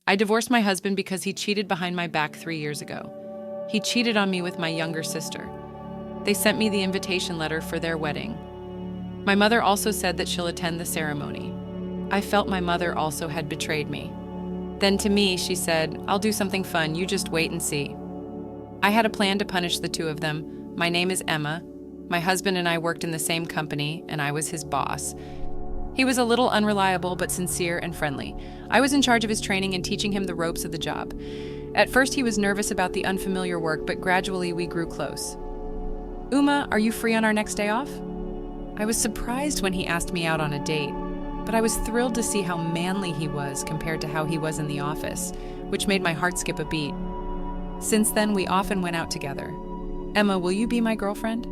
I divorced my husband because he cheated behind my back 3 years ago. He cheated on me with my younger sister. They sent me the invitation letter for their wedding. My mother also said that she'll attend the ceremony. I felt my mother also had betrayed me. Then to me, she said, "I'll do something fun, you just wait and see." I had a plan to punish the two of them. My name is Emma. My husband and I worked in the same company, and I was his boss. He was a little unreliable, but sincere and friendly. I was in charge of his training and teaching him the ropes of the job. At first, he was nervous about the unfamiliar work, but gradually we grew close. "Uma, are you free on our next day off?" I was surprised when he asked me out on a date, but I was thrilled to see how manly he was compared to how he was in the office, which made my heart skip a beat. Since then, we often went out together. "Emma, will you be my girlfriend?"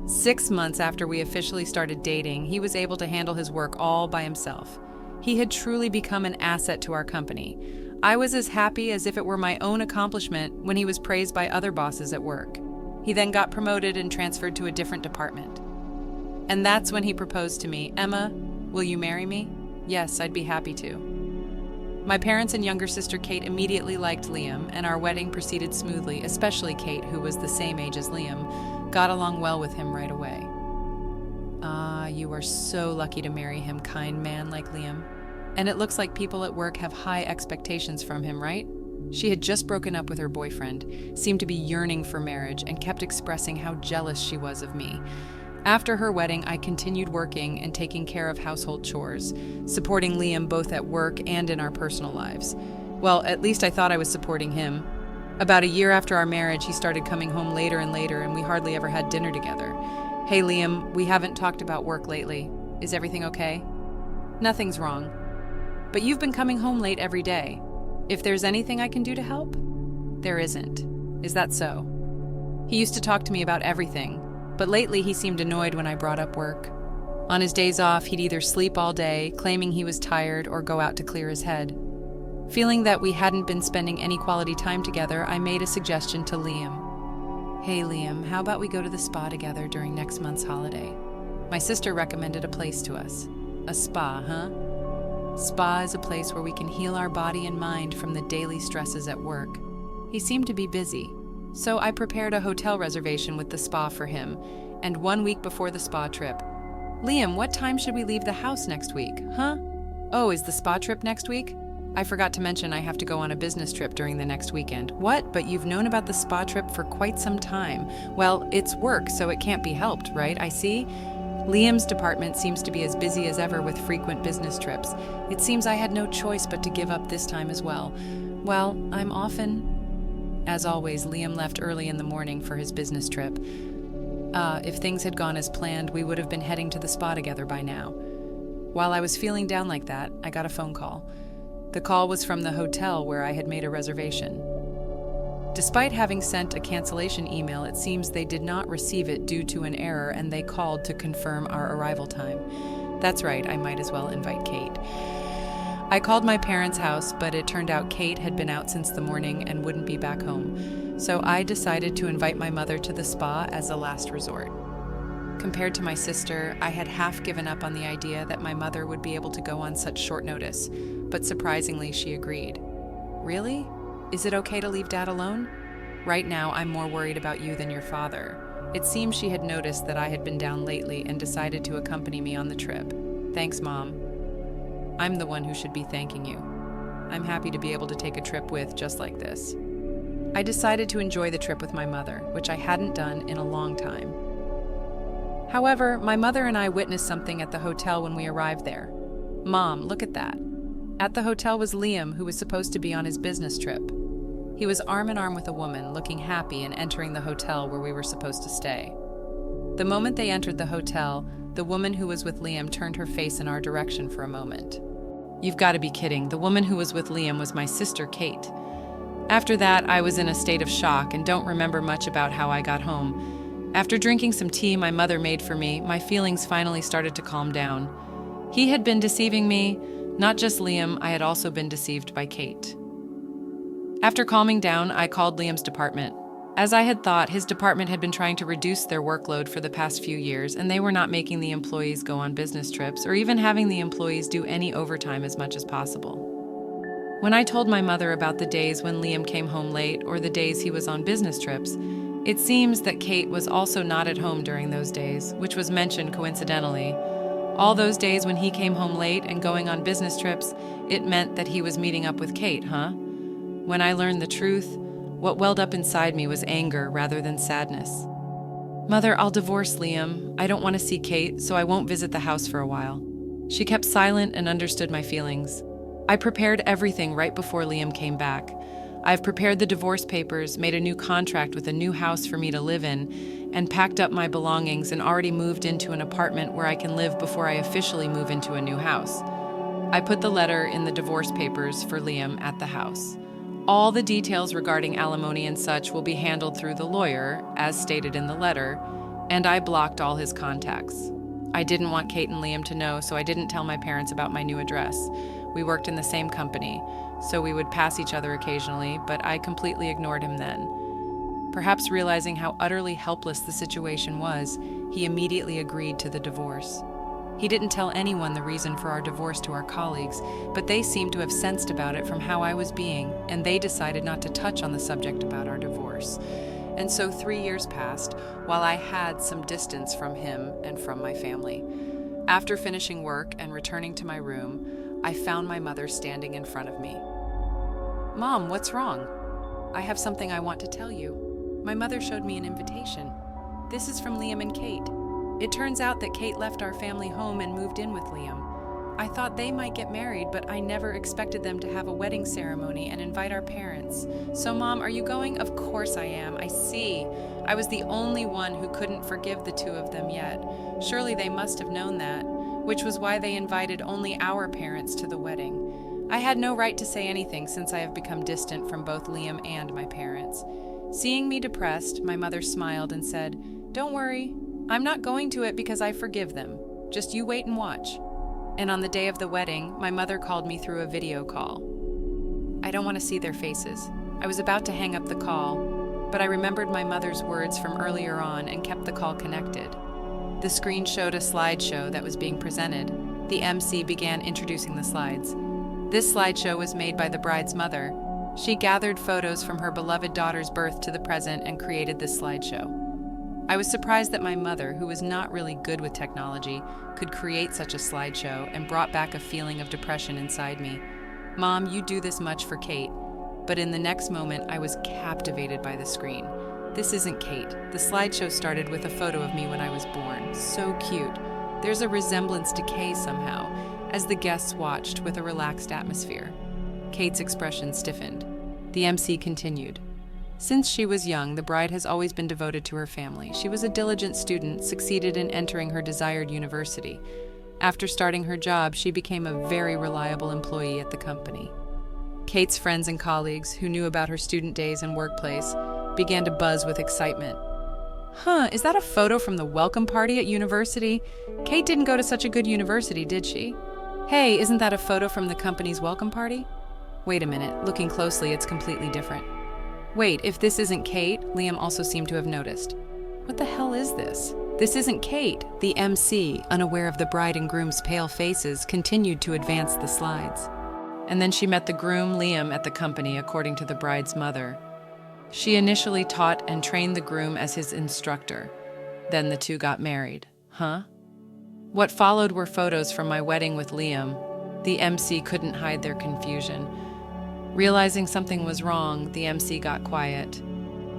6 months after we officially started dating, he was able to handle his work all by himself. He had truly become an asset to our company. I was as happy as if it were my own accomplishment when he was praised by other bosses at work. He then got promoted and transferred to a different department. And that's when he proposed to me. "Emma, will you marry me?" "Yes, I'd be happy to." My parents and younger sister Kate immediately liked Liam, and our wedding proceeded smoothly, especially Kate, who was the same age as Liam, got along well with him right away. "Ah, you are so lucky to marry him, kind man like Liam. And it looks like people at work have high expectations from him, right?" She had just broken up with her boyfriend, seemed to be yearning for marriage, and kept expressing how jealous she was of me. After her wedding, I continued working and taking care of household chores, supporting Liam both at work and in our personal lives. Well, at least I thought I was supporting him. About a year after our marriage, he started coming home later and later, and we hardly ever had dinner together. "Hey, Liam, we haven't talked about work lately. Is everything okay?" "Nothing's wrong. But you've been coming home late every day. If there's anything I can do to help?" "There isn't. Is that so?" He used to talk to me about everything, but lately he seemed annoyed when I brought up work. On his days off, he'd either sleep all day, claiming he was tired, or go out to clear his head. Feeling that we hadn't been spending any quality time together, I made a suggestion to Liam. "Hey Liam, how about we go to the spa together during next month's holiday? My sister recommended a place to us." "A spa, huh?" "Spa is a place where we can heal our body and mind from the daily stresses at work." He seemed to be busy, so I prepared a hotel reservation with the spa for him, and 1 week before the spa trip, "Liam, what time should we leave the house next week, huh?" "Oh, is the spa trip next week? I forgot to mention I have to go on a business trip during the next weekend." "What? But you've known about the spa trip for quite some time." "Well, it's work, so it can't be helped, right? I see." Liam's department seems to be as busy as ever with frequent business trips. It seems I had no choice but to give up this time as well. "Well, I'm often..." As always, Liam left early in the morning for his business trip. If things had gone as planned, we would have been heading to the spa together by now. While I was feeling down like that, I got a phone call. The call was from the hotel where I had made a reservation. Despite having sent a cancellation email, it seems they did not receive it due to an error, and they called to confirm our arrival time. That's right, I might as well invite Kate. I called my parents' house, but it turned out Kate had been out since the morning and wouldn't be back home. So I decided to invite my mother to the spa as a last resort. Compared to my sister, I had half given up on the idea that my mother would be able to go on such short notice, but surprisingly she agreed. "Really? Is it okay to leave Dad alone? Right now, I'm more worried about you than your father." It seems she had noticed that I had been down lately and decided to accompany me on the trip. "Thanks, Mom. I'm the one who should be thanking you. I'm happy to be able to take a trip with just like this." I decided to enjoy the trip with my mother, which I hadn't done in a long time. However, my mother and I witnessed something at the hotel when we arrived there. "Mom, look at that." At the hotel was Liam, who was supposed to be on his business trip. He was arm in arm with a woman, looking happy and entering the hotel where we were supposed to stay. The moment they entered the hotel, the woman who was with Liam turned her face in our direction for a moment. You've got to be kidding. The woman who was with Liam was my sister, Kate. After that, I was in a state of shock and don't remember much about how I got home. After drinking some tea my mother made for me, my feelings finally started to calm down. He had been deceiving me. Not just Liam, I had also been deceived by Kate. After calming down, I called Liam's department. As I had thought, his department had been trying to reduce their workload for the past few years, and they were not making the employees go on business trips or even having the employees do any overtime as much as possible. When I told my mother about the days when Liam came home late or the days he was on business trips, it seems that Kate was also not at home during those days, which was mentioned coincidentally. All those days when he came home late and going on business trips, it meant that he was meeting up with Kate, huh? When I learned the truth, what welled up inside me was anger rather than sadness. Mother, I'll divorce Liam. I don't want to see Kate, so I won't visit the house for a while. She kept silent and understood my feelings. I prepared everything right before Liam came back. I've prepared the divorce papers, made a new contract with a new house for me to live in, and packed up my belongings and already moved into an apartment where I can live before I officially move into a new house. I put the letter in the divorce papers for Liam at the house. All the details regarding alimony and such will be handled through the lawyer, as stated in the letter, and I blocked all his contacts. I didn't want Kate and Liam to know, so I didn't tell my parents about my new address. We worked in the same company, so we would pass each other occasionally, but I completely ignored him then. Perhaps realizing how utterly helpless the situation was, he immediately agreed to the divorce. He didn't tell anyone the reason for our divorce to our colleagues, but they seemed to have sensed about it from how I was being, and they decided not to touch on the subject about our divorce. And so 3 years passed, while I had some distance from him and from my family. After finishing work and returning to my room, I found my mother standing in front of me. "Mom, what's wrong?" "I have something I want to tell you." My mother showed me an invitation. "This is from Liam and Kate. It turns out that Kate left our family home and moved in with Liam. I thought they might get married, but I never expected them to have a wedding ceremony and invite our parents. So, Mom, are you going?" "Of course I am. I see. I was the only one who couldn't forgive the two of them yet. Surely they must have known that, which was why they invited only our parents to the wedding. I had no right to say anything since I have become distant from both Liam and my parents." Seeing me depressed, my mother smiled and said, "Don't worry. I'm not going to it because I forgive them. Just you wait and watch." And on the day of the wedding, my mother called me through a video call. I don't want to see their faces. I was about to hang up the call, but I remembered my mother's words from earlier on and kept the call connected. The screen showed a slideshow that was being presented. The MC began introducing the slides. This slideshow was made by the bride's mother. She gathered photos from her beloved daughter's birth to the present and created this slideshow. I was surprised that my mother, who was not really good with technology, could create such a slideshow and brought back a feeling of depression inside me. "Mom, you do this much for Kate." But in the next moment, I was captivated by the screen. This isn't Kate. The slideshow started with a photo of me when I was born. So cute. There's a resemblance to Kay somehow, as the guests watched with a relaxed atmosphere. Kate's expression stiffened. The MC continued. "Since she was young, the bride has always been devoted to her family. She was a diligent student, succeeded in entering her desired university. After starting her job, she became a very reliable employee at the company." Kate's friends and colleagues, who knew about her student days and workplace, began to buzz with excitement. Is that a photo from the welcome party at university? Kate didn't go to such a good university, did she? Hey, isn't that a photo from the company's welcome party? Wait a minute, looking closely, it's completely different. Wait, if this isn't Kate, Liam also seemed to have noticed. What the hell is this? This isn't Kate. The MC, unaware of the bride and groom's pale faces, continued to advance the slides. And then she met the groom, Liam, at the company, according to the bride's mother. She initially taught and trained the groom as his instructor. Then the two got married. What followed were photos from my wedding with Liam. The MC couldn't hide their confusion. Realizing something was wrong, the MC got quiet.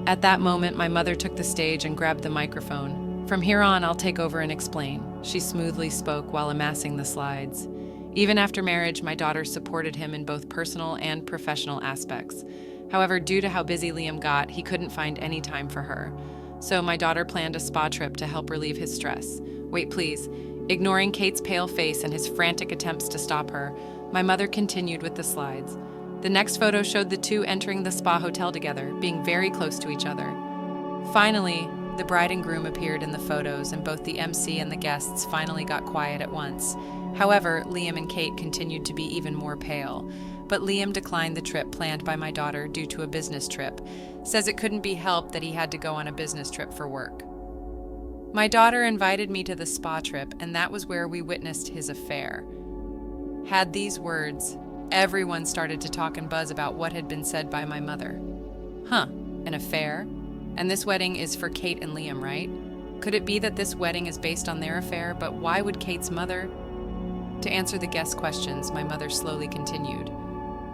At that moment, my mother took the stage and grabbed the microphone. "From here on, I'll take over and explain," she smoothly spoke while amassing the slides. Even after marriage, my daughter supported him in both personal and professional aspects. However, due to how busy Liam got, he couldn't find any time for her. So my daughter planned a spa trip to help relieve his stress. Wait, please. Ignoring Kate's pale face and his frantic attempts to stop her, my mother continued with the slides. The next photo showed the two entering the spa hotel together, being very close to each other. Finally, the bride and groom appeared in the photos, and both the MC and the guests finally got quiet at once. However, Liam and Kate continued to be even more pale. But Liam declined the trip planned by my daughter due to a business trip, says it couldn't be helped that he had to go on a business trip for work. My daughter invited me to the spa trip, and that was where we witnessed his affair. Had these words, Everyone started to talk and buzz about what had been said by my mother. Huh, an affair? And this wedding is for Kate and Liam, right? Could it be that this wedding is based on their affair, but why would Kate's mother? To answer the guests' questions, my mother slowly continued.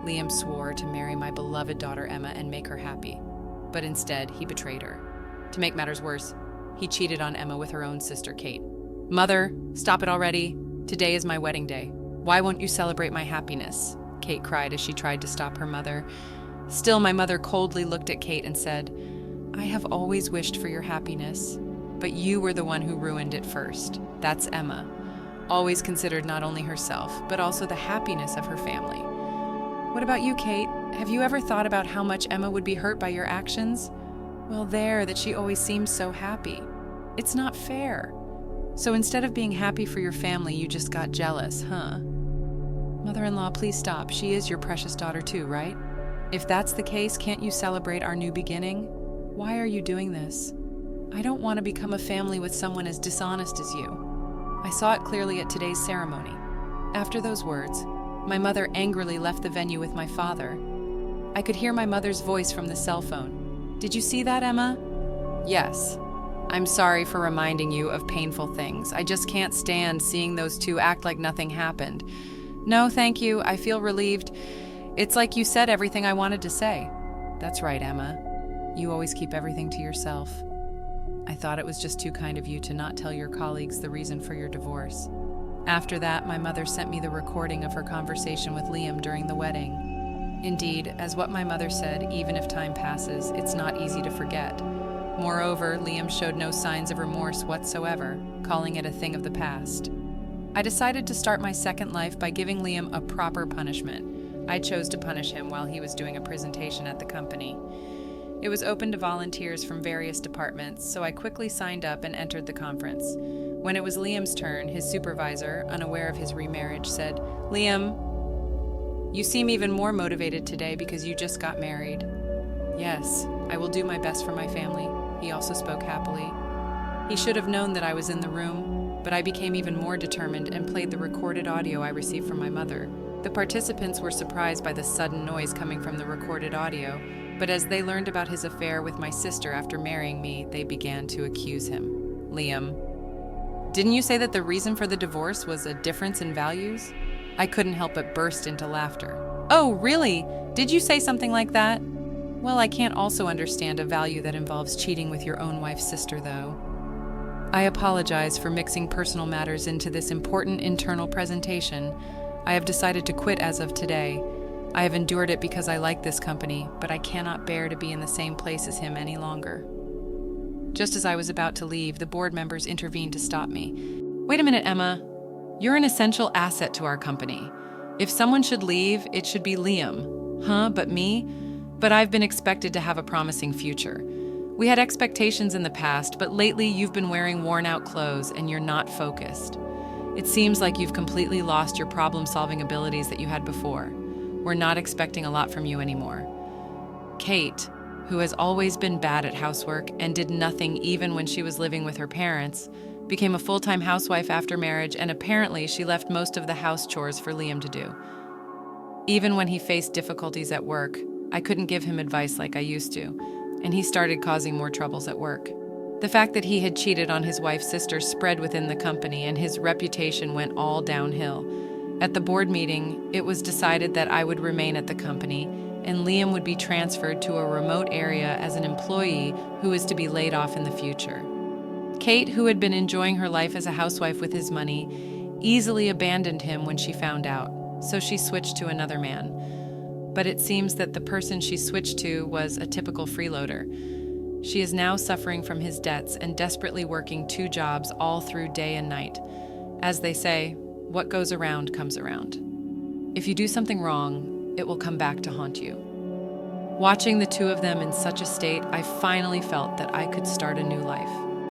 Liam swore to marry my beloved daughter Emma and make her happy, but instead he betrayed her. To make matters worse, he cheated on Emma with her own sister Kate. Mother, stop it already. Today is my wedding day. Why won't you celebrate my happiness? Kate cried as she tried to stop her mother. Still, my mother coldly looked at Kate and said, I have always wished for your happiness, but you were the one who ruined it first. That's Emma. Always considered not only herself, but also the happiness of her family. What about you, Kate? Have you ever thought about how much Emma would be hurt by your actions? Well, that she always seems so happy. It's not fair. So instead of being happy for your family, you just got jealous, huh? Mother-in-law, please stop. She is your precious daughter too, right? If that's the case, can't you celebrate our new beginning? Why are you doing this? I don't want to become a family with someone as dishonest as you. I saw it clearly at today's ceremony. After those words, my mother angrily left the venue with my father. I could hear my mother's voice from the cell phone. Did you see that, Emma? Yes. I'm sorry for reminding you of painful things. I just can't stand seeing those two act like nothing happened. No, thank you. I feel relieved. It's like you said everything I wanted to say. That's right, Emma. You always keep everything to yourself. I thought it was just too kind of you to not tell your colleagues the reason for your divorce. After that, my mother sent me the recording of her conversation with Liam during the wedding. Indeed, as what my mother said, even if time passes, it's not easy to forget. Moreover, Liam showed no signs of remorse whatsoever, calling it a thing of the past. I decided to start my second life by giving Liam a proper punishment. I chose to punish him while he was doing a presentation at the company. It was open to volunteers from various departments, so I quickly signed up and entered the conference. When it was Liam's turn, his supervisor, unaware of his remarriage, said, Liam, you seem even more motivated today because you just got married. Yes, I will do my best for my family. He also spoke happily. He should have known that I was in the room, but I became even more determined and played the recorded audio I received from my mother. The participants were surprised by the sudden noise coming from the recorded audio, but as they learned about his affair with my sister after marrying me, they began to accuse him. Liam, didn't you say that the reason for the divorce was a difference in values? I couldn't help but burst into laughter. Oh, really? Did you say something like that? Well, I can't also understand a value that involves cheating with your own wife's sister, though. I apologize for mixing personal matters into this important internal presentation. I have decided to quit as of today. I have endured it because I like this company, but I cannot bear to be in the same place as him any longer. Just as I was about to leave, the board members intervened to stop me. Wait a minute, Emma. You're an essential asset to our company. If someone should leave, it should be Liam. Huh, but me? But I've been expected to have a promising future. We had expectations in the past, but lately you've been wearing worn-out clothes and you're not focused. It seems like you've completely lost your problem-solving abilities that you had before. We're not expecting a lot from you anymore. Kate, who has always been bad at housework and did nothing even when she was living with her parents, became a full-time housewife after marriage, and apparently she left most of the house chores for Liam to do. Even when he faced difficulties at work, I couldn't give him advice like I used to, and he started causing more troubles at work. The fact that he had cheated on his wife's sister spread within the company, and his reputation went all downhill. At the board meeting, it was decided that I would remain at the company, and Liam would be transferred to a remote area as an employee who was to be laid off in the future. Kate, who had been enjoying her life as a housewife with his money, easily abandoned him when she found out, so she switched to another man. But it seems that the person she switched to was a typical freeloader. She is now suffering from his debts and desperately working 2 jobs all through day and night. As they say, what goes around comes around. If you do something wrong, it will come back to haunt you. Watching the 2 of them in such a state, I finally felt that I could start a new life.